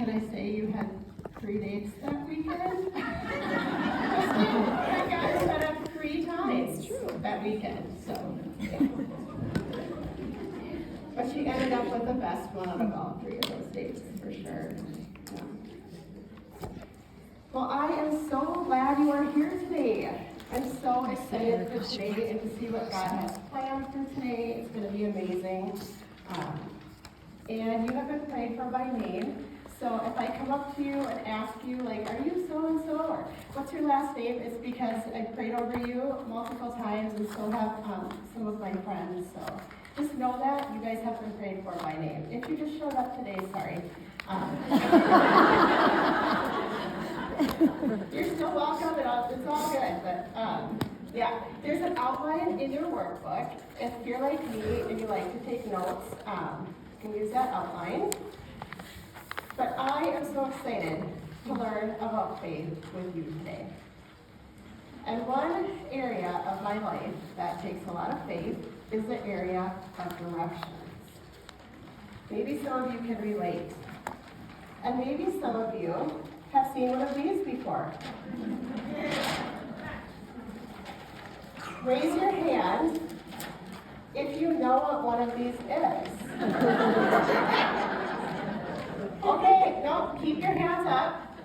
Can I say you had 3 dates that weekend? That guy set up 3 times that weekend, so. Yeah. But she ended up with the best one out of all 3 of those dates, for sure. Yeah. Well, I am so glad you are here today. I'm so excited for today and to see what God has planned for today. It's going to be amazing. And you have been prayed for by name. So if I come up to you and ask you, like, are you so-and-so, or what's your last name, it's because I prayed over you multiple times, and so have some of my friends. So just know that you guys have been prayed for by name. If you just showed up today, sorry. You're still welcome, it's all good, but yeah, there's an outline in your workbook. If you're like me and you like to take notes, you can use that outline. But I am so excited to learn about faith with you today. And one area of my life that takes a lot of faith is the area of directions. Maybe some of you can relate. And maybe some of you have seen one of these before. Raise your hand if you know what one of these is. Okay, no, keep your hands up.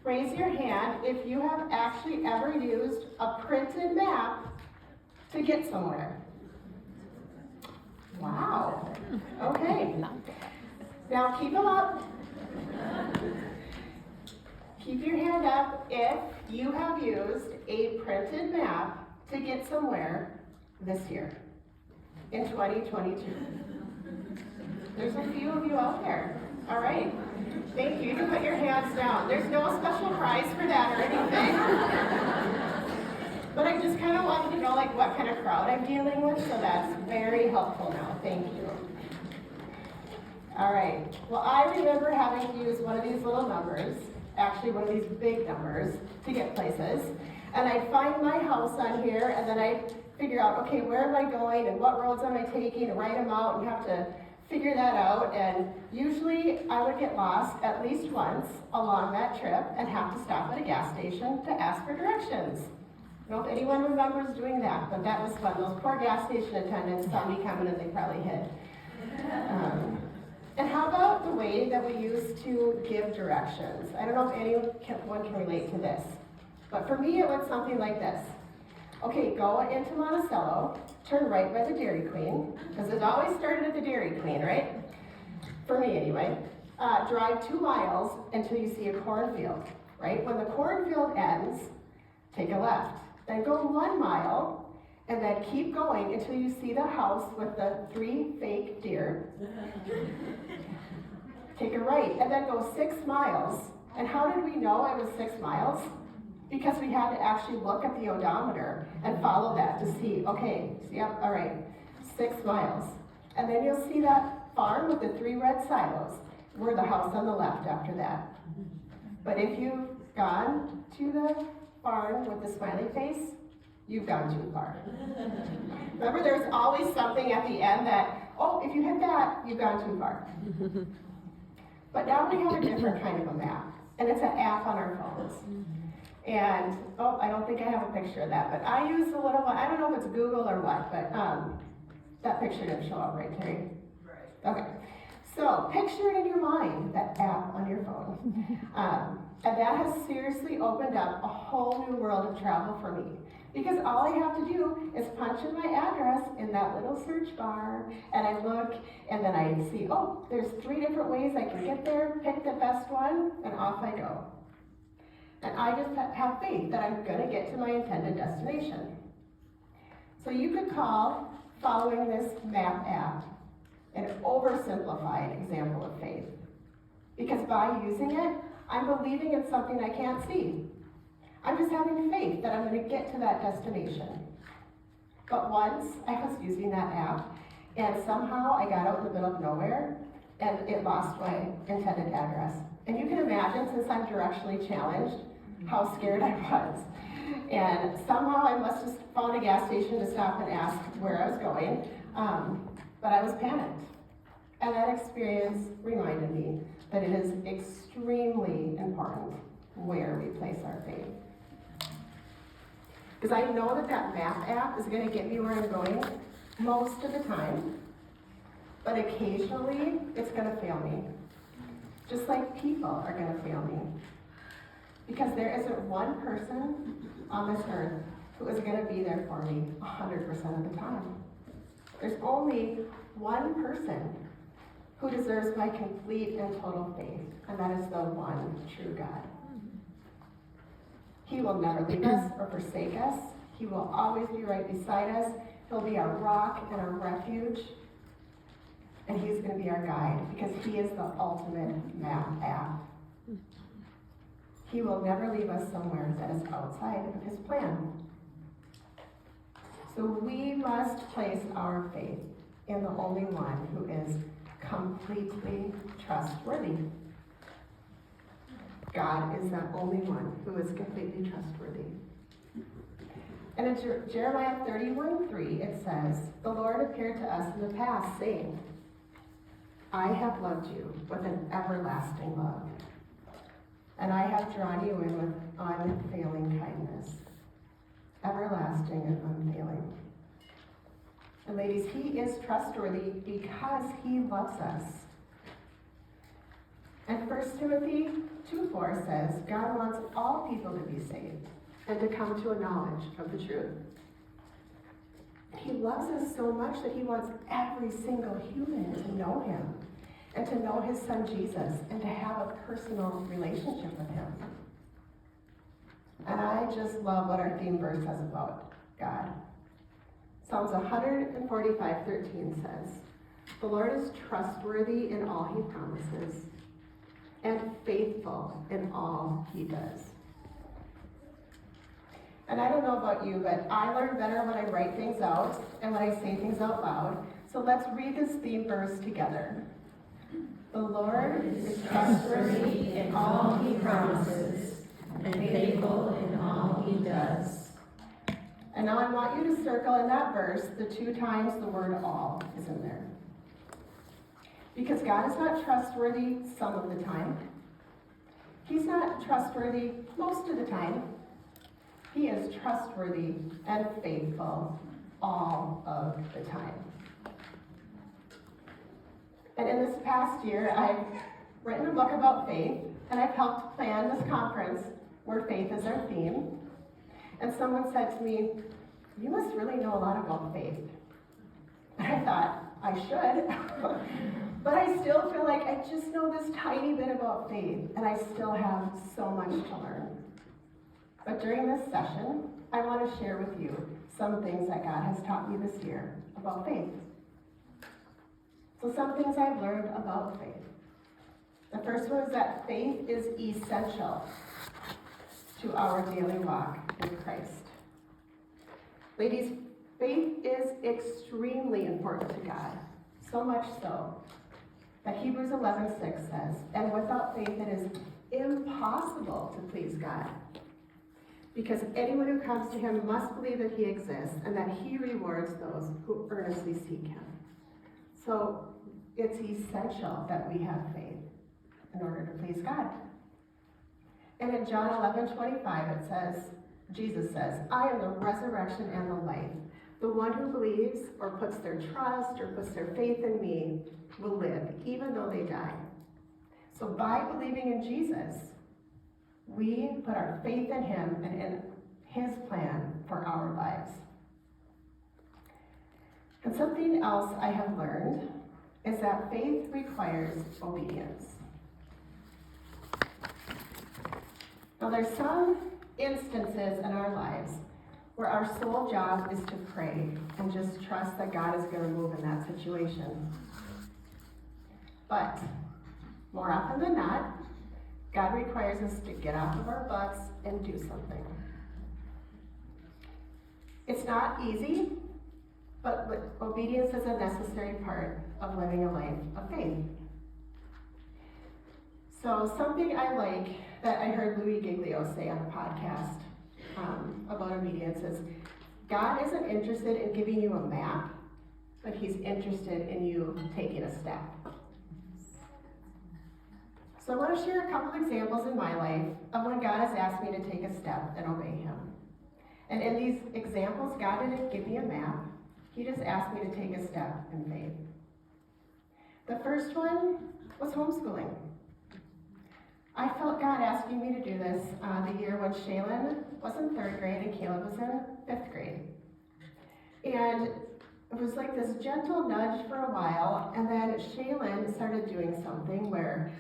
Raise your hand if you have actually ever used a printed map to get somewhere. Wow. Okay. Now keep them up. Keep your hand up if you have used a printed map to get somewhere this year, in 2022. There's a few of you out there. All right. Thank you. You can put your hands down. There's no special prize for that or anything. But I just kind of wanted to know like what kind of crowd I'm dealing with, so that's very helpful now. Thank you. All right. Well, I remember having to use one of these little numbers, actually one of these big numbers, to get places. And I'd find my house on here, and then I'd figure out, okay, where am I going, and what roads am I taking, and write them out, and have to figure that out. And usually I would get lost at least once along that trip and have to stop at a gas station to ask for directions. I don't know if anyone remembers doing that, but that was fun. Those poor gas station attendants saw me coming and they probably hid. And how about the way that we used to give directions? I don't know if anyone can relate to this, but for me it was something like this. Okay, go into Monticello, turn right by the Dairy Queen, because it always started at the Dairy Queen, right? For me anyway. Drive 2 miles until you see a cornfield, right? When the cornfield ends, take a left. Then go 1 mile, and then keep going until you see the house with the 3 fake deer. Take a right, and then go 6 miles. And how did we know it was 6 miles? Because we had to actually look at the odometer and follow that to see, okay, yep, all right, 6 miles. And then you'll see that farm with the 3 red silos. We're the house on the left after that. But if you've gone to the farm with the smiley face, you've gone too far. Remember, there's always something at the end that, oh, if you hit that, you've gone too far. But now we have a different kind of a map, and it's an app on our phones. And, oh, I don't think I have a picture of that, but I use a little one. I don't know if it's Google or what, but that picture didn't show up, right, Terry? Right. Okay. So, picture it in your mind, that app on your phone. And that has seriously opened up a whole new world of travel for me. Because all I have to do is punch in my address in that little search bar, and I look, and then I see, oh, there's 3 different ways I can get there, pick the best one, and off I go. And I just have faith that I'm going to get to my intended destination. So you could call following this map app an oversimplified example of faith. Because by using it, I'm believing in something I can't see. I'm just having faith that I'm going to get to that destination. But once I was using that app, and somehow I got out in the middle of nowhere, and it lost my intended address. And you can imagine, since I'm directionally challenged, how scared I was. And somehow I must have found a gas station to stop and ask where I was going, but I was panicked. And that experience reminded me that it is extremely important where we place our faith. Because I know that that map app is going to get me where I'm going most of the time, but occasionally it's going to fail me. Just like people are going to fail me. Because there isn't one person on this earth who is going to be there for me 100% of the time. There's only one person who deserves my complete and total faith, and that is the one true God. He will never leave us or forsake us. He will always be right beside us. He'll be our rock and our refuge. And he's going to be our guide because he is the ultimate map app. He will never leave us somewhere that is outside of his plan. So we must place our faith in the only one who is completely trustworthy. God is the only one who is completely trustworthy. And in Jeremiah 31:3, it says, "The Lord appeared to us in the past, saying, I have loved you with an everlasting love, and I have drawn you in with unfailing kindness." Everlasting and unfailing. And ladies, he is trustworthy because he loves us. And 1 Timothy 2:4 says, God wants all people to be saved and to come to a knowledge of the truth. He loves us so much that he wants every single human to know him and to know his son Jesus and to have a personal relationship with him. And I just love what our theme verse says about God. Psalms 145:13 says, "The Lord is trustworthy in all he promises and faithful in all he does." And I don't know about you, but I learn better when I write things out and when I say things out loud. So let's read this theme verse together. The Lord is trustworthy in all he promises and faithful in all he does. And now I want you to circle in that verse the 2 times the word all is in there. Because God is not trustworthy some of the time. He's not trustworthy most of the time. He is trustworthy and faithful all of the time. And in this past year, I've written a book about faith, and I've helped plan this conference where faith is our theme. And someone said to me, "You must really know a lot about faith." And I thought, I should. But I still feel like I just know this tiny bit about faith, and I still have so much to learn. But during this session, I want to share with you some things that God has taught me this year about faith. So some things I've learned about faith. The first one is that faith is essential to our daily walk with Christ. Ladies, faith is extremely important to God, so much so that Hebrews 11:6 says, "And without faith it is impossible to please God. Because anyone who comes to him must believe that he exists and that he rewards those who earnestly seek him." So it's essential that we have faith in order to please God. And in John 11:25 it says, Jesus says, "I am the resurrection and the life. The one who believes or puts their trust or puts their faith in me will live, even though they die." So by believing in Jesus, we put our faith in him and in his plan for our lives. And something else I have learned is that faith requires obedience. Now there's some instances in our lives where our sole job is to pray and just trust that God is going to move in that situation. But more often than not, God requires us to get off of our butts and do something. It's not easy, but obedience is a necessary part of living a life of faith. So something I like that I heard Louis Giglio say on a podcast about obedience is, God isn't interested in giving you a map, but he's interested in you taking a step. So I want to share a couple examples in my life of when God has asked me to take a step and obey him. And in these examples, God didn't give me a map. He just asked me to take a step in faith. The first one was homeschooling. I felt God asking me to do this the year when Shaylin was in 3rd grade and Caleb was in 5th grade. And it was like this gentle nudge for a while, and then Shaylin started doing something where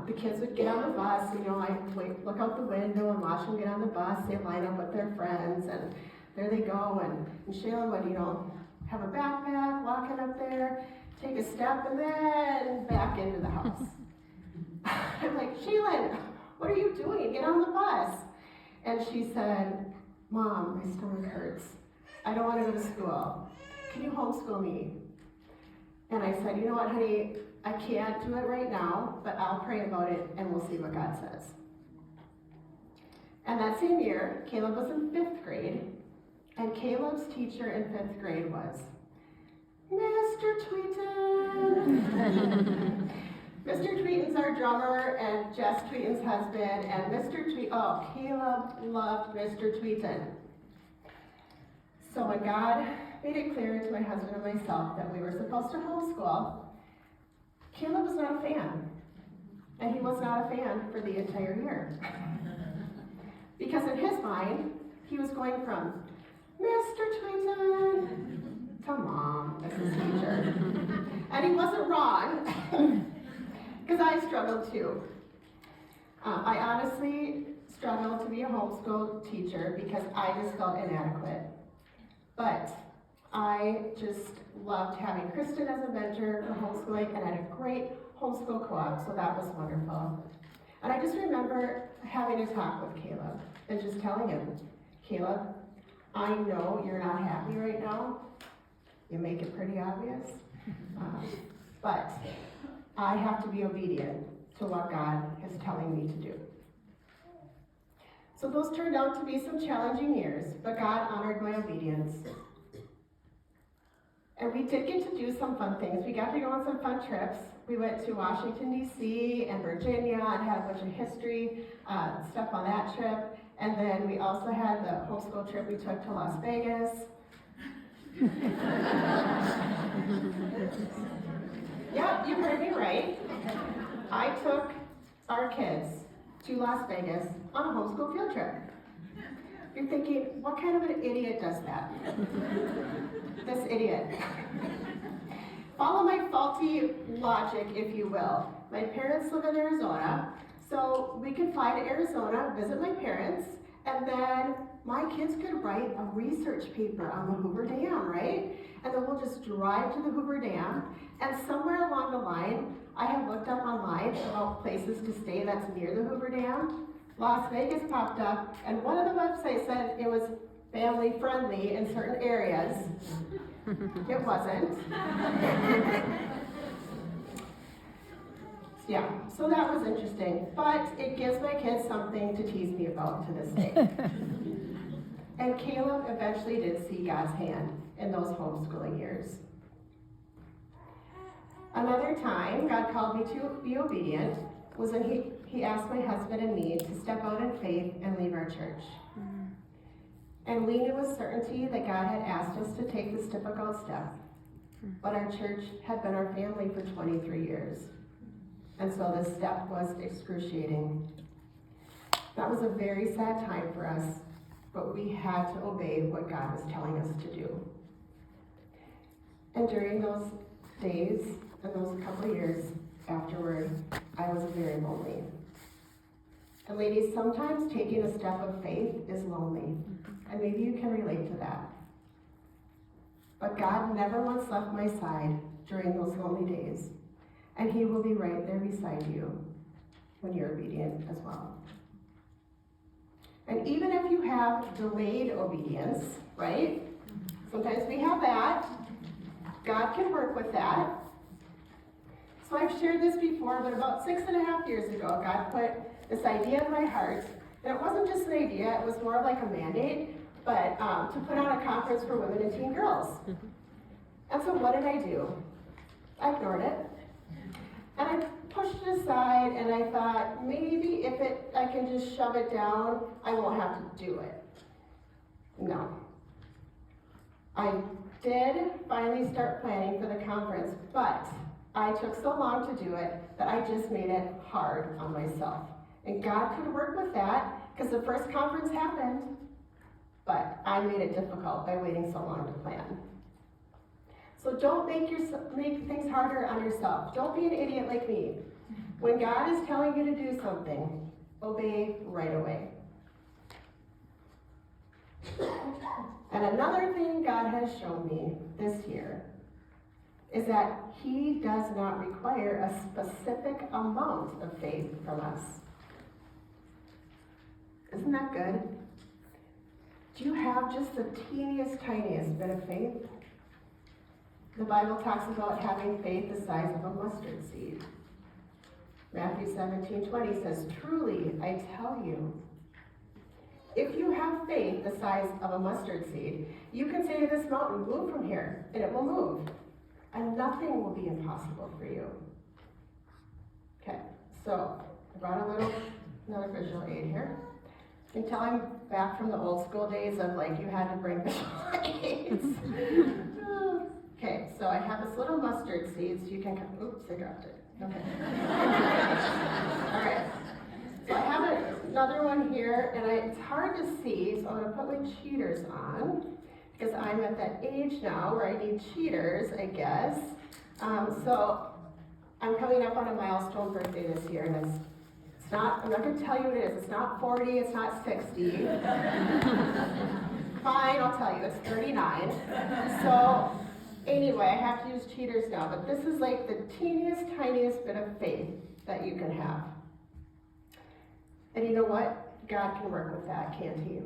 the kids would get on the bus, I'd look out the window and watch them get on the bus, they'd line up with their friends, and there they go, and Shaylin would, have a backpack, walking up there, take a step, and then back into the house. I'm like, Shaylin, what are you doing? Get on the bus. And she said, Mom, my stomach hurts. I don't want to go to school. Can you homeschool me? And I said, you know what, honey, I can't do it right now, but I'll pray about it and we'll see what God says. And that same year, Caleb was in 5th grade, and Caleb's teacher in 5th grade was Mr. Tweeton. Mr. Tweeton's our drummer and Jess Tweeton's husband, and Caleb loved Mr. Tweeton. So when God made it clear to my husband and myself that we were supposed to homeschool, Caleb was not a fan. And he was not a fan for the entire year. Because in his mind, he was going from Mr. Tweeton to Mom as his teacher. And he wasn't wrong, because I struggled too. I honestly struggled to be a homeschool teacher because I just felt inadequate. But I just loved having Kristen as a mentor for homeschooling, and I had a great homeschool co-op, so that was wonderful. And I just remember having a talk with Caleb and just telling him, Caleb, I know you're not happy right now. You make it pretty obvious. But I have to be obedient to what God is telling me to do. So those turned out to be some challenging years, but God honored my obedience. And we did get to do some fun things. We got to go on some fun trips. We went to Washington, D.C. and Virginia and had a bunch of history stuff on that trip. And then we also had the homeschool trip we took to Las Vegas. Yep, you heard me right. I took our kids to Las Vegas on a homeschool field trip. You're thinking, what kind of an idiot does that? This idiot. Follow my faulty logic, if you will. My parents live in Arizona, so we could fly to Arizona, visit my parents, and then my kids could write a research paper on the Hoover Dam, right? And then we'll just drive to the Hoover Dam, and somewhere along the line, I had looked up online about places to stay that's near the Hoover Dam. Las Vegas popped up, and one of the websites said it was family friendly in certain areas. It wasn't. Yeah, so that was interesting, but it gives my kids something to tease me about to this day. And Caleb eventually did see God's hand in those homeschooling years. Another time God called me to be obedient was when he asked my husband and me to step out in faith and leave our church. And we knew with certainty that God had asked us to take this difficult step. But our church had been our family for 23 years. And so this step was excruciating. That was a very sad time for us, but we had to obey what God was telling us to do. And during those days and those couple of years afterward, I was very lonely. And ladies, sometimes taking a step of faith is lonely. And maybe you can relate to that. But God never once left my side during those lonely days. And he will be right there beside you when you're obedient as well. And even if you have delayed obedience, right? Sometimes we have that. God can work with that. So I've shared this before, but about 6.5 years ago, God put this idea in my heart. And it wasn't just an idea, it was more of like a mandate, but to put on a conference for women and teen girls. And so what did I do? I ignored it. And I pushed it aside. aside and I thought, maybe if I can just shove it down, I won't have to do it. No. I did finally start planning for the conference, but I took so long to do it that I just made it hard on myself. And God could work with that because the first conference happened, but I made it difficult by waiting so long to plan. So don't make things harder on yourself. Don't be an idiot like me. When God is telling you to do something, obey right away. And another thing God has shown me this year is that He does not require a specific amount of faith from us. Isn't that good? Do you have just the teeniest, tiniest bit of faith? The Bible talks about having faith the size of a mustard seed. Matthew 17:20 says, "Truly, I tell you, if you have faith the size of a mustard seed, you can say to this mountain, 'Move from here,' and it will move. And nothing will be impossible for you." Okay, so I brought another visual aid here. You can tell I'm back from the old school days of you had to bring visual aids. Okay, so I have this little mustard seed, so you can oops, I dropped it. Okay. All right. So I have another one here, and it's hard to see, so I'm going to put my cheaters on, because I'm at that age now where I need cheaters, I guess. So I'm coming up on a milestone birthday this year, and it's not, I'm not going to tell you what it is. It's not 40, it's not 60. Fine, I'll tell you, it's 39. So anyway, I have to use cheaters now, but this is like the teeniest, tiniest bit of faith that you can have. And you know what? God can work with that, can't He?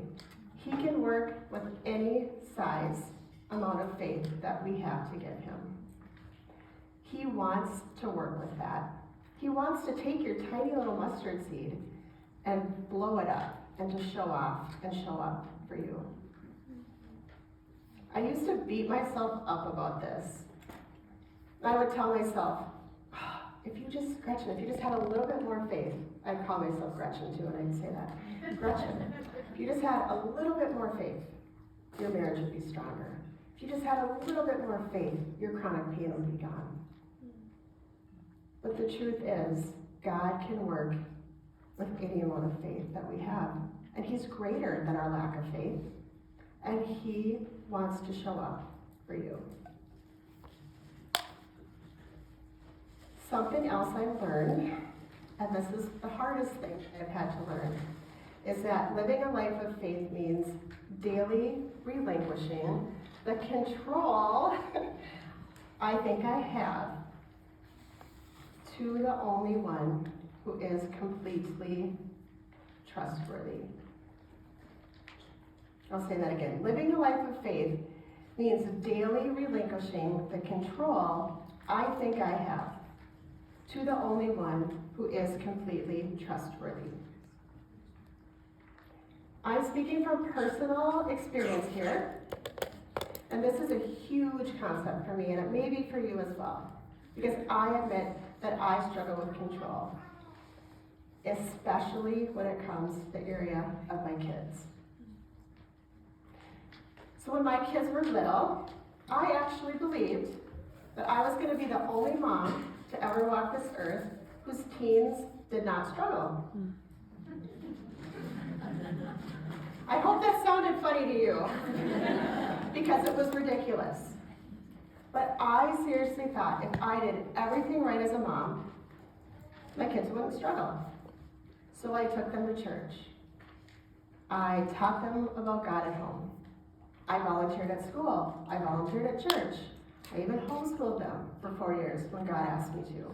He can work with any size amount of faith that we have to give Him. He wants to work with that. He wants to take your tiny little mustard seed and blow it up and to show off and show up for you. I used to beat myself up about this. I would tell myself, Gretchen, if you just had a little bit more faith, I'd call myself Gretchen too, and I'd say that. Gretchen, if you just had a little bit more faith, your marriage would be stronger. If you just had a little bit more faith, your chronic pain would be gone. But the truth is, God can work with any amount of faith that we have. And He's greater than our lack of faith. And He wants to show up for you. Something else I've learned, and this is the hardest thing I've had to learn, is that living a life of faith means daily relinquishing the control I think I have to the only one who is completely trustworthy. I'll say that again. Living a life of faith means daily relinquishing the control I think I have to the only one who is completely trustworthy. I'm speaking from personal experience here, and this is a huge concept for me, and it may be for you as well, because I admit that I struggle with control, especially when it comes to the area of my kids. So when my kids were little, I actually believed that I was going to be the only mom to ever walk this earth whose teens did not struggle. I hope that sounded funny to you, because it was ridiculous. But I seriously thought if I did everything right as a mom, my kids wouldn't struggle. So I took them to church. I taught them about God at home. I volunteered at school. I volunteered at church. I even homeschooled them for 4 years when God asked me to.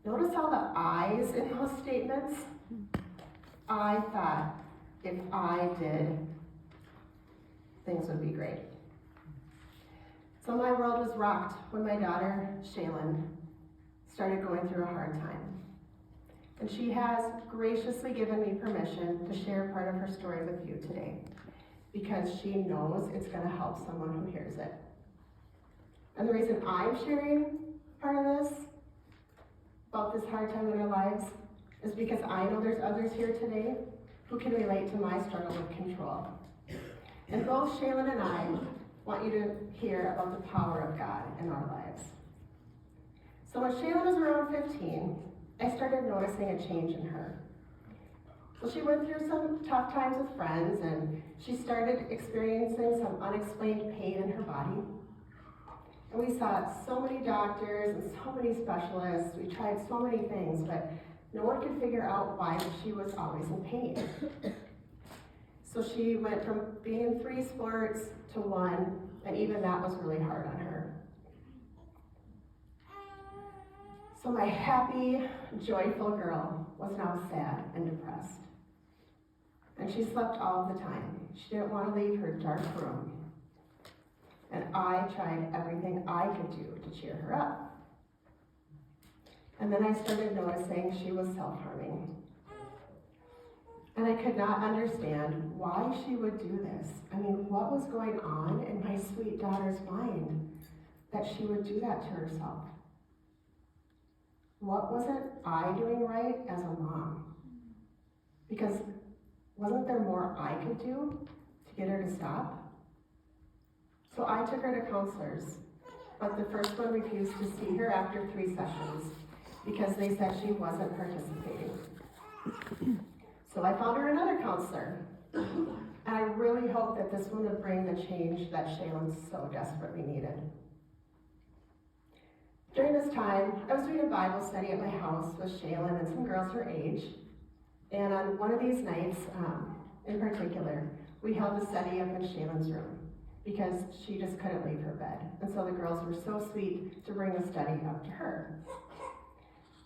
Notice all the I's in those statements? I thought if I did, things would be great. So my world was rocked when my daughter, Shaylin, started going through a hard time. And she has graciously given me permission to share part of her story with you today, because she knows it's going to help someone who hears it. And the reason I'm sharing part of this about this hard time in our lives is because I know there's others here today who can relate to my struggle with control. And both Shaylin and I want you to hear about the power of God in our lives. So when Shaylin was around 15, I started noticing a change in her. So she went through some tough times with friends, and she started experiencing some unexplained pain in her body. And we saw so many doctors and so many specialists. We tried so many things, but no one could figure out why she was always in pain. So she went from being in 3 sports to 1, and even that was really hard on her. So my happy, joyful girl was now sad and depressed. And she slept all the time. She didn't want to leave her dark room. And I tried everything I could do to cheer her up. And then I started noticing she was self-harming. And I could not understand why she would do this. I mean, what was going on in my sweet daughter's mind that she would do that to herself? What wasn't I doing right as a mom? Because wasn't there more I could do to get her to stop? So I took her to counselors, but the first one refused to see her after 3 sessions because they said she wasn't participating. So I found her another counselor, and I really hope that this one would bring the change that Shaylin so desperately needed. During this time, I was doing a Bible study at my house with Shaylin and some girls her age, and on one of these nights, in particular, we held a study up in Shaylin's room because she just couldn't leave her bed. And so the girls were so sweet to bring the study up to her.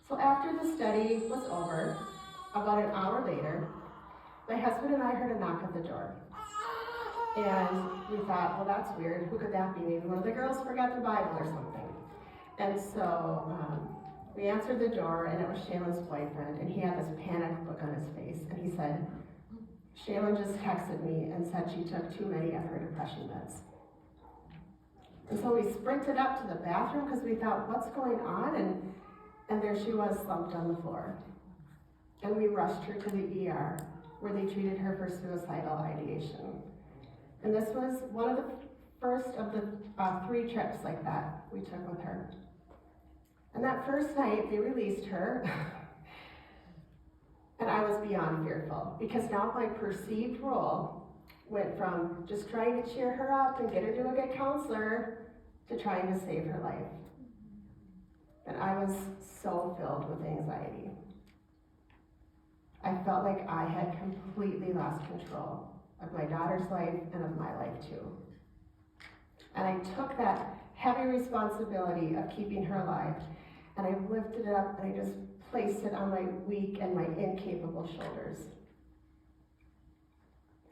So after the study was over, about an hour later, my husband and I heard a knock at the door. And we thought, well, that's weird. Who could that be? Maybe one of the girls forgot the Bible or something. And so we answered the door, and it was Shaylin's boyfriend, and he had this panic look on his face. And he said, Shaylin just texted me and said she took too many of her depression meds. And so we sprinted up to the bathroom because we thought, what's going on? And there she was, slumped on the floor. And we rushed her to the ER, where they treated her for suicidal ideation. And this was one of the first of the 3 trips like that we took with her. And that first night, they released her, and I was beyond fearful, because now my perceived role went from just trying to cheer her up and get her to a good counselor to trying to save her life. And I was so filled with anxiety. I felt like I had completely lost control of my daughter's life and of my life too. And I took that heavy responsibility of keeping her alive, and I lifted it up and I just placed it on my weak and my incapable shoulders.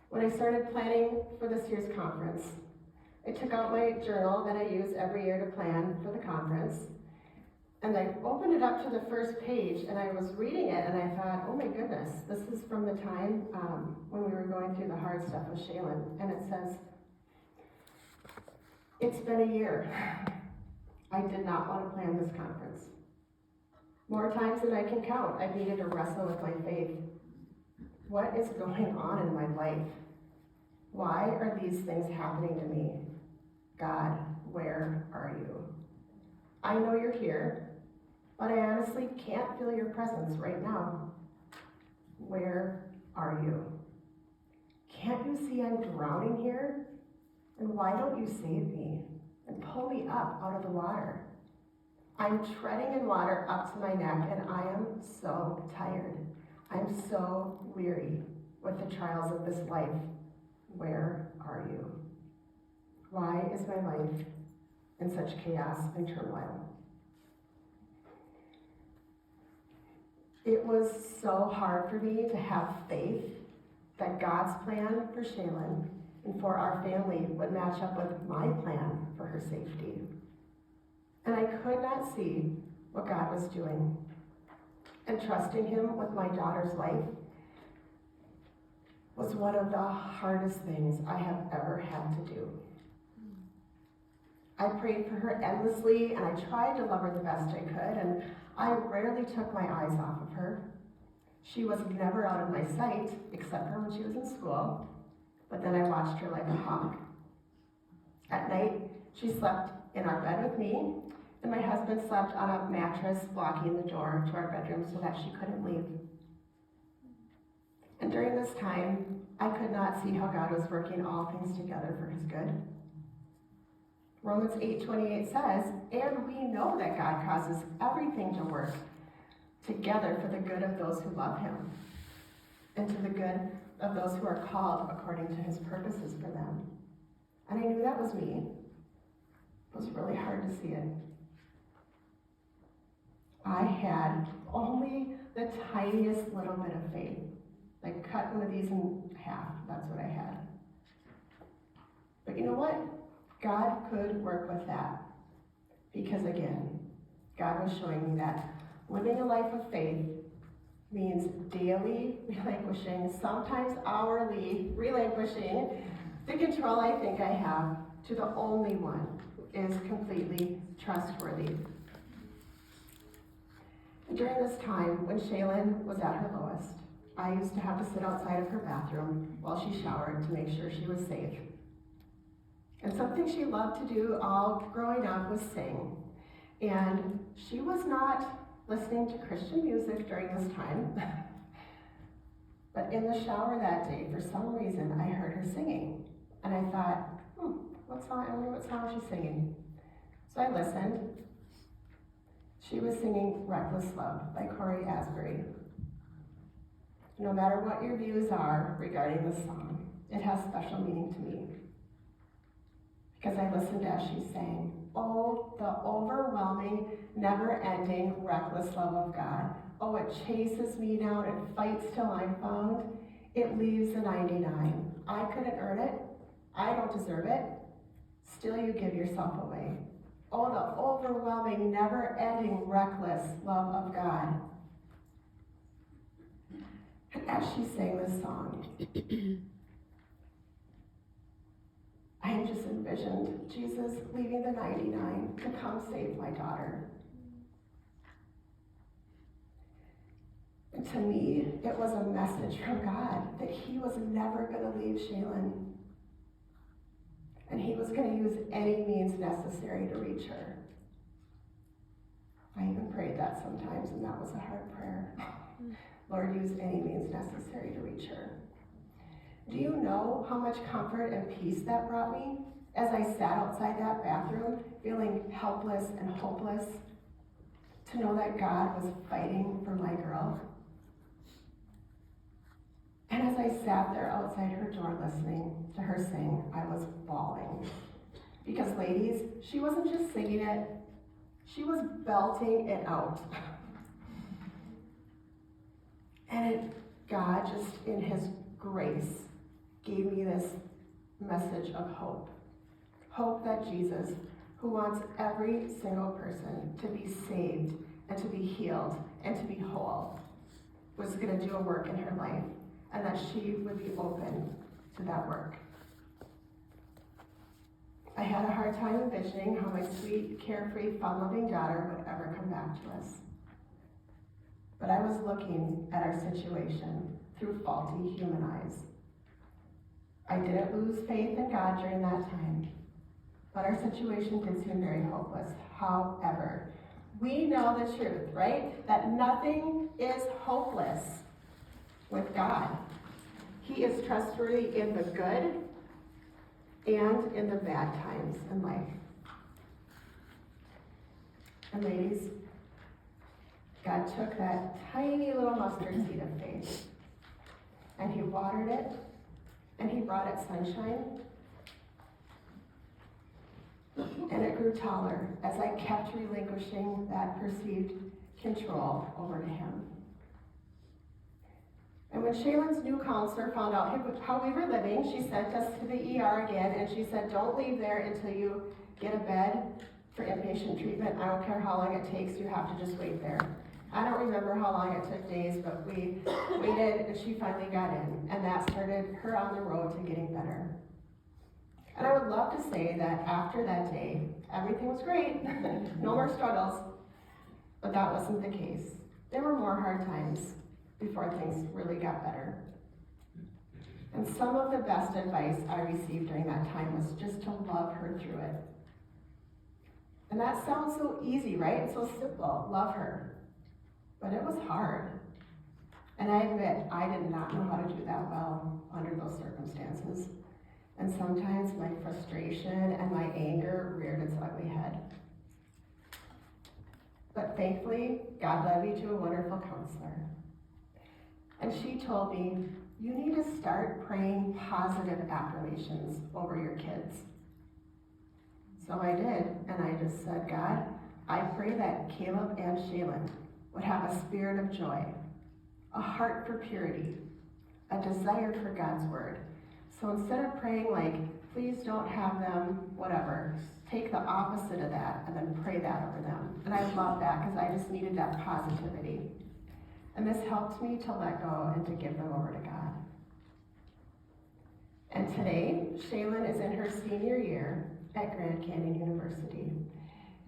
When I started planning for this year's conference, I took out my journal that I use every year to plan for the conference, and I opened it up to the first page, and I was reading it, and I thought, oh my goodness, this is from the time when we were going through the hard stuff with Shaylin, and it says, it's been a year. I did not want to plan this conference. More times than I can count, I've needed to wrestle with my faith. What is going on in my life? Why are these things happening to me? God, where are you? I know you're here, but I honestly can't feel your presence right now. Where are you? Can't you see I'm drowning here? And why don't you save me and pull me up out of the water? I'm treading in water up to my neck, and I am so tired. I'm so weary with the trials of this life. Where are you? Why is my life in such chaos and turmoil? It was so hard for me to have faith that God's plan for Shaylin and for our family would match up with my plan for her safety. And I could not see what God was doing. And trusting Him with my daughter's life was one of the hardest things I have ever had to do. I prayed for her endlessly, and I tried to love her the best I could, and I rarely took my eyes off of her. She was never out of my sight, except for when she was in school, but then I watched her like a hawk. At night, she slept in our bed with me, and my husband slept on a mattress blocking the door to our bedroom so that she couldn't leave. And during this time, I could not see how God was working all things together for his good. Romans 8:28 says, and we know that God causes everything to work together for the good of those who love him, and to the good of those who are called according to his purposes for them. And I knew that was me. It was really hard to see it. I had only the tiniest little bit of faith. Like cut one of these in half, that's what I had. But you know what? God could work with that. Because again, God was showing me that living a life of faith means daily relinquishing, sometimes hourly relinquishing, the control I think I have to the only one who is completely trustworthy. And during this time, when Shaylin was at her lowest, I used to have to sit outside of her bathroom while she showered to make sure she was safe. And something she loved to do all growing up was sing. And she was not listening to Christian music during this time. But in the shower that day, for some reason, I heard her singing. And I thought, what song is she singing? So I listened. She was singing Reckless Love by Corey Asbury. No matter what your views are regarding this song, it has special meaning to me. Because I listened as she sang, oh, the overwhelming, never-ending, reckless love of God. Oh, it chases me down, it fights till I'm found. It leaves the 99. I couldn't earn it. I don't deserve it. Still you give yourself away. Oh, the overwhelming, never-ending, reckless love of God. And as she sang this song, I just envisioned Jesus leaving the 99 to come save my daughter. And to me, it was a message from God that he was never going to leave Shaylin. And he was going to use any means necessary to reach her. I even prayed that sometimes, and that was a hard prayer. Lord, use any means necessary to reach her. Do you know how much comfort and peace that brought me as I sat outside that bathroom feeling helpless and hopeless, to know that God was fighting for my girl? And as I sat there outside her door listening to her sing, I was bawling. Because ladies, she wasn't just singing it, she was belting it out. And God, just in his grace, gave me this message of hope. Hope that Jesus, who wants every single person to be saved and to be healed and to be whole, was going to do a work in her life, and that she would be open to that work. I had a hard time envisioning how my sweet, carefree, fun-loving daughter would ever come back to us. But I was looking at our situation through faulty human eyes. I didn't lose faith in God during that time, but our situation did seem very hopeless. However, we know the truth, right? That nothing is hopeless with God. He is trustworthy in the good and in the bad times in life. And ladies, God took that tiny little mustard seed of faith, and he watered it, and he brought it sunshine, and it grew taller as I kept relinquishing that perceived control over to him. And when Shaylin's new counselor found out how we were living, she sent us to the ER again, and she said, don't leave there until you get a bed for inpatient treatment. I don't care how long it takes, you have to just wait there. I don't remember how long it took days, but we waited, and she finally got in, and that started her on the road to getting better. And I would love to say that after that day, everything was great, no more struggles. But that wasn't the case. There were more hard times before things really got better. And some of the best advice I received during that time was just to love her through it. And that sounds so easy, right? It's so simple, love her. But it was hard. And I admit, I did not know how to do that well under those circumstances. And sometimes my frustration and my anger reared its ugly head. But thankfully, God led me to a wonderful counselor. And she told me, you need to start praying positive affirmations over your kids. So I did, and I just said, God, I pray that Caleb and Shaylin would have a spirit of joy, a heart for purity, a desire for God's word. So instead of praying like, please don't have them, whatever, take the opposite of that and then pray that over them. And I love that because I just needed that positivity. And this helped me to let go and to give them over to God. And today, Shaylin is in her senior year at Grand Canyon University.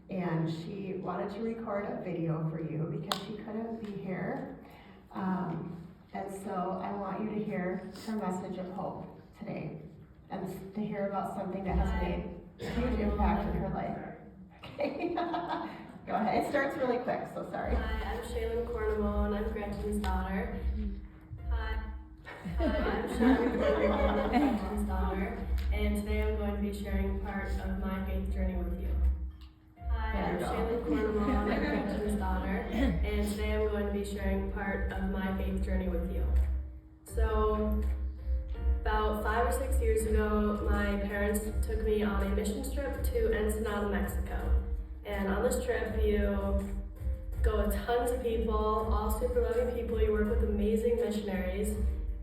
And she wanted to record a video for you because she couldn't be here. And so I want you to hear her message of hope today and to hear about something that has made a huge impact in her life. Okay, go ahead. It starts really quick, so sorry. Hi, I'm Shaylin Cornwall, I'm Gretchen's daughter. Hi, I'm Shaylin Cornwall, I'm Gretchen's daughter, and today I'm going to be sharing part of my faith journey with you. Hi, I'm Shaylin Cornwall, I'm Gretchen's daughter, and today I'm going to be sharing part of my faith journey with you. So, about 5 or 6 years ago, my parents took me on a mission trip to Ensenada, Mexico. And on this trip, you go with tons of people, all super loving people. You work with amazing missionaries,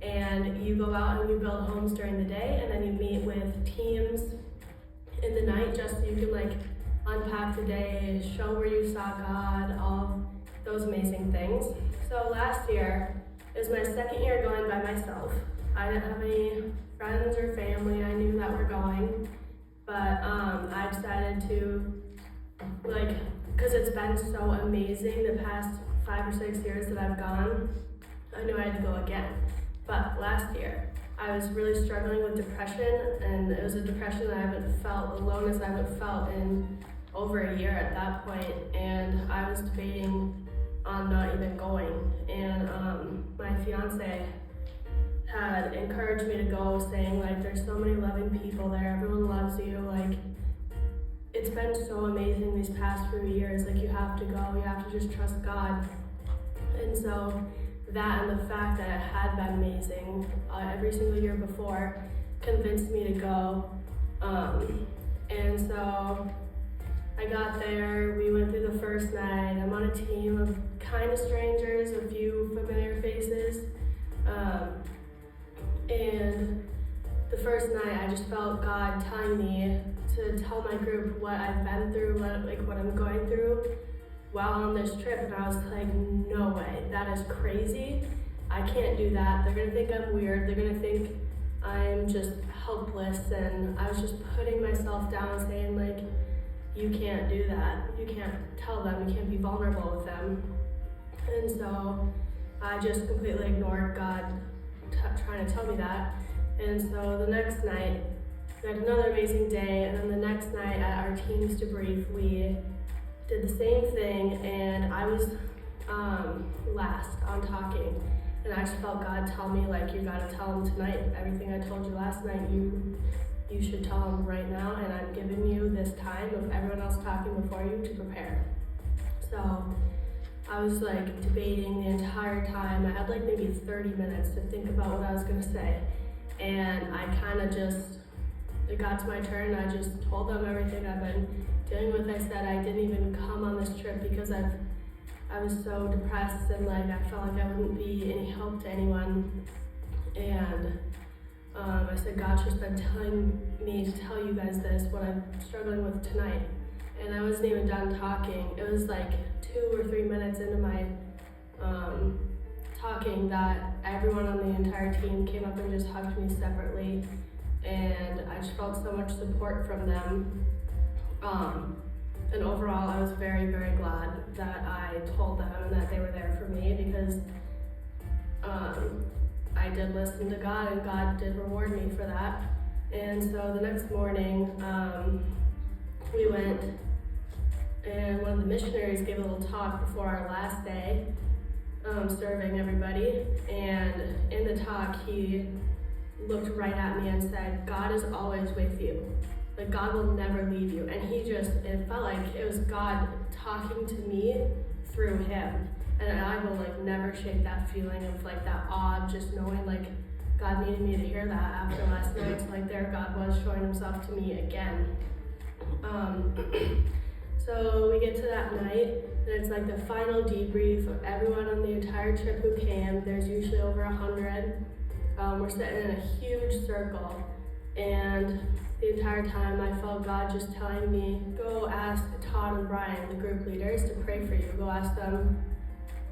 and you go out and you build homes during the day, and then you meet with teams in the night just so you can unpack the day, show where you saw God, all those amazing things. So last year, it was my second year going by myself. I didn't have any friends or family I knew that were going, but I decided to, because it's been so amazing the past 5 or 6 years that I've gone, I knew I had to go again. But last year, I was really struggling with depression, and it was a depression that I haven't felt, alone as I haven't felt in over a year at that point, and I was debating on not even going. And my fiance had encouraged me to go, saying there's so many loving people there, everyone loves you, it's been so amazing these past few years, you have to go, you have to just trust God. And so that and the fact that it had been amazing every single year before convinced me to go. And so I got there, we went through the first night. I'm on a team of kind of strangers, a few familiar faces. And the first night, I just felt God telling me to tell my group what I've been through, what I'm going through while on this trip. And I was like, no way, that is crazy. I can't do that. They're gonna think I'm weird. They're gonna think I'm just helpless. And I was just putting myself down, saying you can't do that. You can't tell them, you can't be vulnerable with them. And so I just completely ignored God trying to tell me that. And so the next night, we had another amazing day, and then the next night at our team's debrief, we did the same thing, and I was last on talking. And I just felt God tell me, you gotta tell him tonight, everything I told you last night, you should tell him right now, and I'm giving you this time of everyone else talking before you to prepare. So I was debating the entire time. I had maybe 30 minutes to think about what I was gonna say. And I kind of it got to my turn, I just told them everything I've been dealing with. I said I didn't even come on this trip because I was so depressed, and I felt like I wouldn't be any help to anyone. And I said, God's just been telling me to tell you guys this, what I'm struggling with tonight. And I wasn't even done talking. It was 2 or 3 minutes into my talking that everyone on the entire team came up and just hugged me separately. And I just felt so much support from them. And overall, I was very, very glad that I told them and that they were there for me, because I did listen to God, and God did reward me for that. And so the next morning, we went, and one of the missionaries gave a little talk before our last day, serving everybody. And in the talk, he looked right at me and said, God is always with you. Like, God will never leave you. And it felt like it was God talking to me through him. And I will never shake that feeling of that awe of just knowing God needed me to hear that after last night. So there God was showing himself to me again. So we get to that night, and it's the final debrief of everyone on the entire trip who came. There's usually over 100. We're sitting in a huge circle, and the entire time I felt God just telling me, go ask Todd and Brian, the group leaders, to pray for you. Go ask them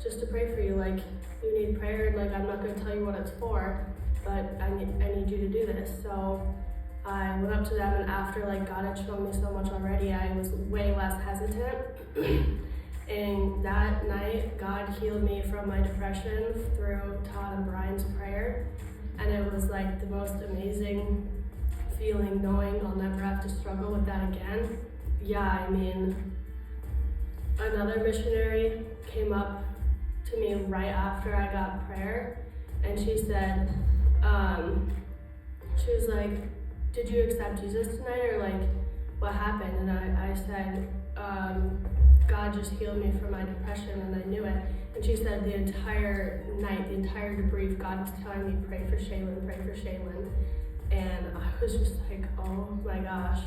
just to pray for you. You need prayer, and I'm not going to tell you what it's for, but I need you to do this. So I went up to them, and after God had shown me so much already, I was way less hesitant. And that night, God healed me from my depression through Todd and Brian's prayer. And it was the most amazing feeling, knowing I'll never have to struggle with that again. Yeah, another missionary came up to me right after I got prayer, and she said, she was like, did you accept Jesus tonight, or what happened? And I said, God just healed me from my depression, and I knew it. And she said the entire night, the entire debrief, God was telling me, pray for Shaylin, pray for Shaylin. And I was just oh my gosh.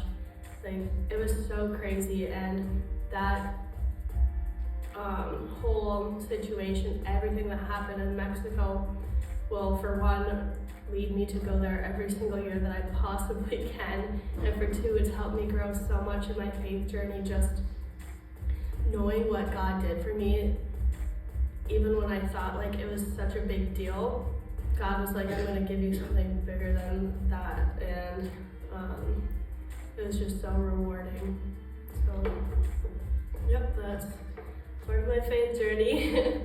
It was so crazy. And that whole situation, everything that happened in Mexico, will, for one, lead me to go there every single year that I possibly can. And for two, it's helped me grow so much in my faith journey, just knowing what God did for me. Even when I thought it was such a big deal, God was I'm going to give you something bigger than that. And it was just so rewarding. So, yep, that's part of my faith journey.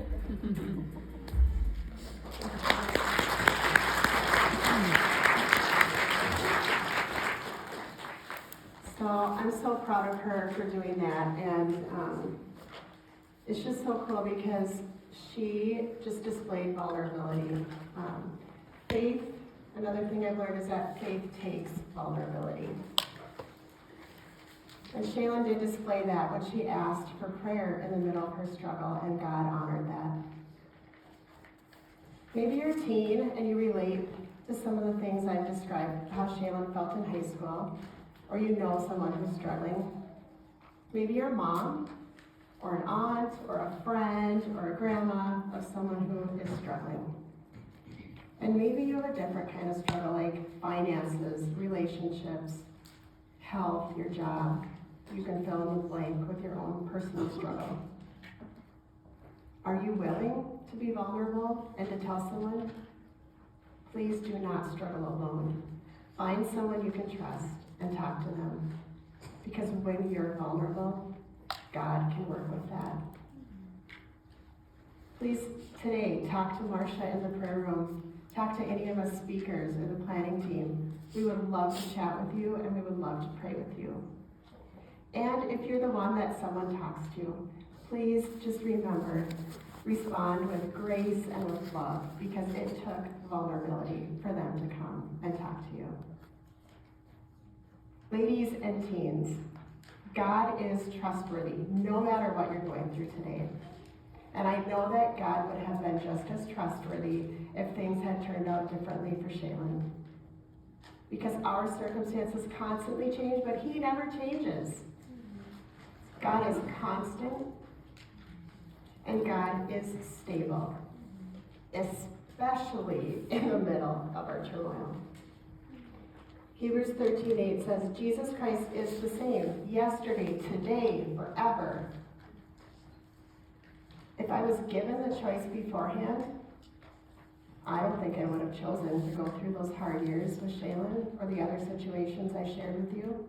So I'm so proud of her for doing that, and it's just so cool because she just displayed vulnerability. Faith, another thing I've learned is that faith takes vulnerability. And Shaylin did display that when she asked for prayer in the middle of her struggle, and God honored that. Maybe you're a teen and you relate to some of the things I've described, how Shaylin felt in high school, or you know someone who's struggling. Maybe you're a mom, or an aunt, or a friend, or a grandma of someone who is struggling. And maybe you have a different kind of struggle, like finances, relationships, health, your job. You can fill in the blank with your own personal struggle. Are you willing to be vulnerable and to tell someone? Please do not struggle alone. Find someone you can trust and talk to them. Because when you're vulnerable, God can work with that. Please, today, talk to Marcia in the prayer room. Talk to any of us speakers or the planning team. We would love to chat with you, and we would love to pray with you. And if you're the one that someone talks to, please just remember, respond with grace and with love, because it took vulnerability for them to come and talk to you. Ladies and teens, God is trustworthy, no matter what you're going through today. And I know that God would have been just as trustworthy if things had turned out differently for Shaylin. Because our circumstances constantly change, but He never changes. God is constant, and God is stable, especially in the middle of our turmoil. Hebrews 13:8 says, Jesus Christ is the same yesterday, today, forever. If I was given the choice beforehand, I don't think I would have chosen to go through those hard years with Shaylin or the other situations I shared with you.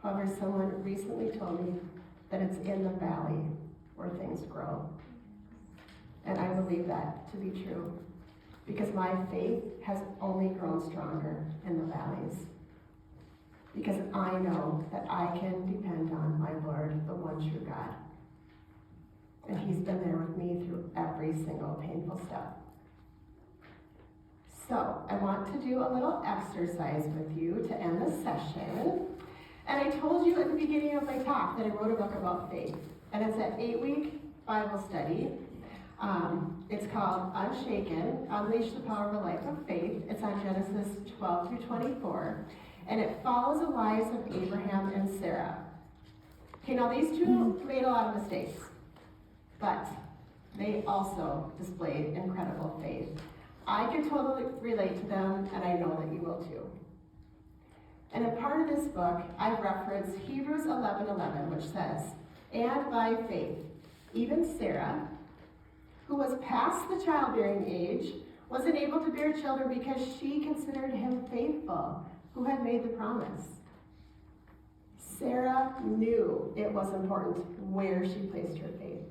However, someone recently told me that it's in the valley where things grow. And I believe that to be true, because my faith has only grown stronger in the valleys. Because I know that I can depend on my Lord, the one true God. And He's been there with me through every single painful step. So, I want to do a little exercise with you to end the session. And I told you at the beginning of my talk that I wrote a book about faith. And it's an 8-week Bible study. It's called Unshaken, Unleash the Power of a Life of Faith. It's on Genesis 12 through 24. And it follows the lives of Abraham and Sarah. Okay, now these two made a lot of mistakes, but they also displayed incredible faith. I can totally relate to them, and I know that you will too. And a part of this book, I reference Hebrews 11:11, which says, "And by faith, even Sarah, who was past the childbearing age, was unable to bear children because she considered him faithful, who had made the promise." Sarah knew it was important where she placed her faith.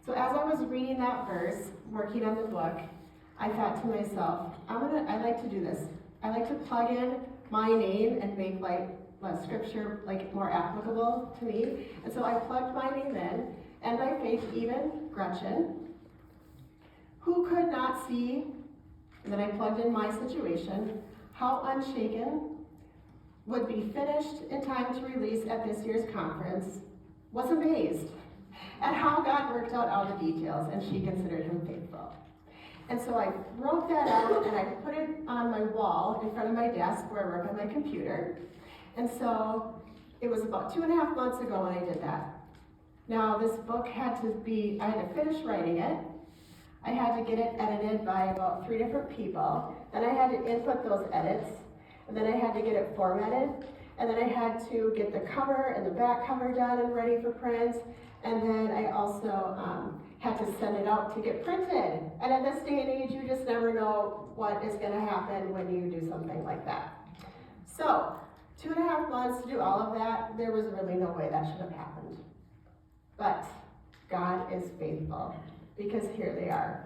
So as I was reading that verse, working on the book, I thought to myself, I like to do this. I like to plug in my name and make scripture more applicable to me. And so I plugged my name in, and by faith, even Gretchen, who could not see, and then I plugged in my situation, how Unshaken would be finished in time to release at this year's conference, was amazed at how God worked out all the details, and she considered him faithful. And so I wrote that out, and I put it on my wall in front of my desk where I work on my computer. And so it was about 2.5 months ago when I did that. Now this book I had to finish writing it. I had to get it edited by about 3 different people. Then I had to input those edits. And then I had to get it formatted. And then I had to get the cover and the back cover done and ready for print. And then I also had to send it out to get printed. And in this day and age, you just never know what is going to happen when you do something like that. So, 2.5 months to do all of that, there was really no way that should have happened. But God is faithful, because here they are.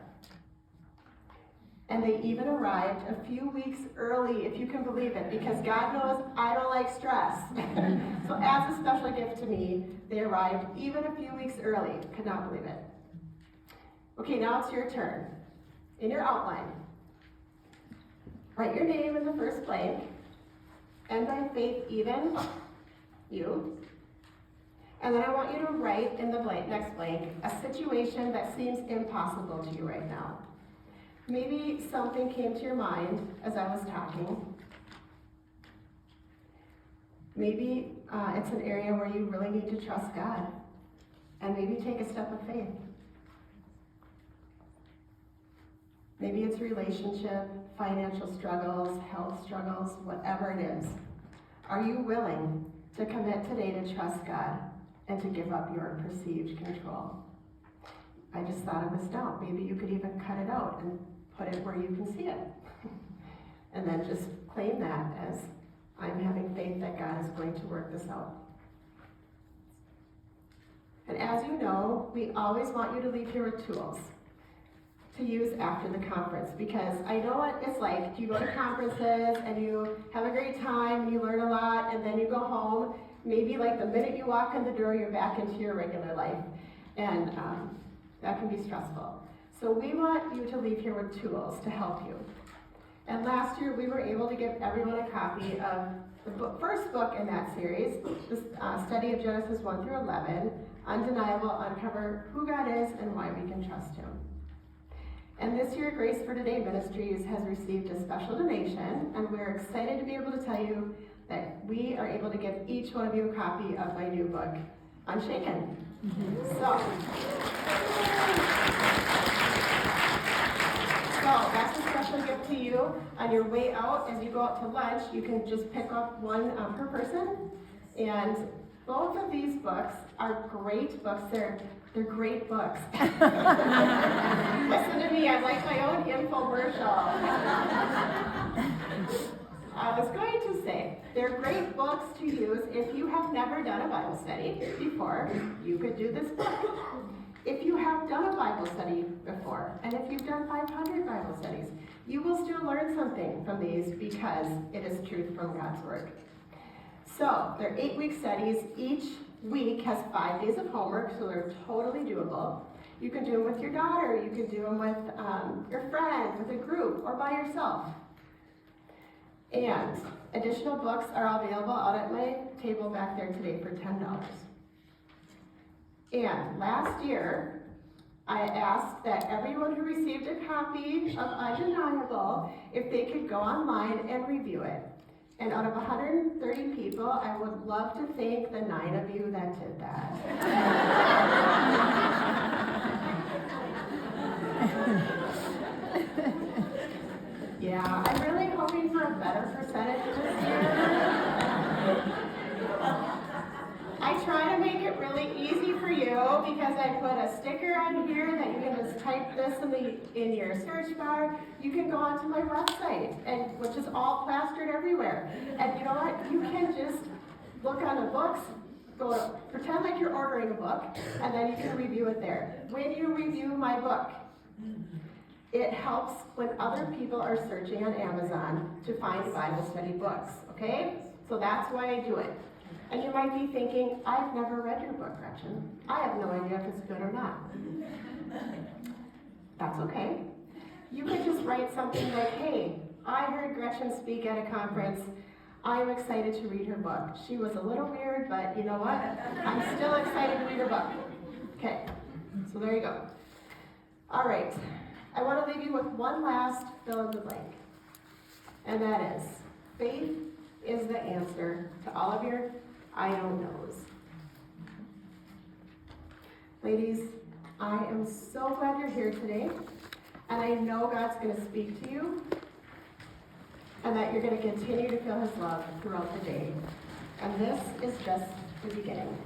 And they even arrived a few weeks early, if you can believe it, because God knows I don't like stress. So as a special gift to me, they arrived even a few weeks early. Could not believe it. Okay, now it's your turn. In your outline, write your name in the first blank, and by faith, even you. And then I want you to write in the next blank, a situation that seems impossible to you right now. Maybe something came to your mind as I was talking. Maybe it's an area where you really need to trust God, and maybe take a step of faith. Maybe it's relationship, financial struggles, health struggles, whatever it is. Are you willing to commit today to trust God and to give up your perceived control? I just thought of this now. Maybe you could even cut it out and put it where you can see it. And then just claim that as, I'm having faith that God is going to work this out. And as you know, we always want you to leave here with tools to use after the conference, because I know what it's like. You go to conferences and you have a great time and you learn a lot, and then you go home. Maybe the minute you walk in the door, you're back into your regular life, and that can be stressful. So we want you to leave here with tools to help you. And last year, we were able to give everyone a copy of the first book in that series, the study of Genesis 1 through 11, Undeniable, Uncover Who God Is and Why We Can Trust Him. And this year, Grace for Today Ministries has received a special donation, and we're excited to be able to tell you that we are able to give each one of you a copy of my new book, Unshaken. So that's a special gift to you. On your way out, as you go out to lunch, you can just pick up one per person. And both of these books are great books. They're great books. Listen to me, I'm like my own infomercial. I was going to say, They're great books to use if you have never done a Bible study before. You could do this book. If you have done a Bible study before, and if you've done 500 Bible studies, you will still learn something from these because it is truth from God's Word. So, they're 8-week studies. Each week has 5 days of homework, so they're totally doable. You can do them with your daughter, you can do them with your friend, with a group, or by yourself. And additional books are available out at my table back there today for $10. And last year, I asked that everyone who received a copy of Undeniable, if they could go online and review it. And out of 130 people, I would love to thank the 9 of you that did that. Yeah, I'm really hoping for a better percentage this year. I try to make it really easy for you because I put a sticker on here that you can just type this in your search bar. You can go onto my website, which is all plastered everywhere. And you know what? You can just look on the books, pretend like you're ordering a book, and then you can review it there. When you review my book, it helps when other people are searching on Amazon to find Bible study books, okay? So that's why I do it. And you might be thinking, I've never read your book, Gretchen. I have no idea if it's good or not. That's okay. You could just write something like, hey, I heard Gretchen speak at a conference. I'm excited to read her book. She was a little weird, but you know what? I'm still excited to read her book. Okay, so there you go. All right, I want to leave you with one last fill in the blank. And that is, faith is the answer to all of your I don't knows. Ladies, I am so glad you're here today, and I know God's going to speak to you, and that you're going to continue to feel His love throughout the day. And this is just the beginning.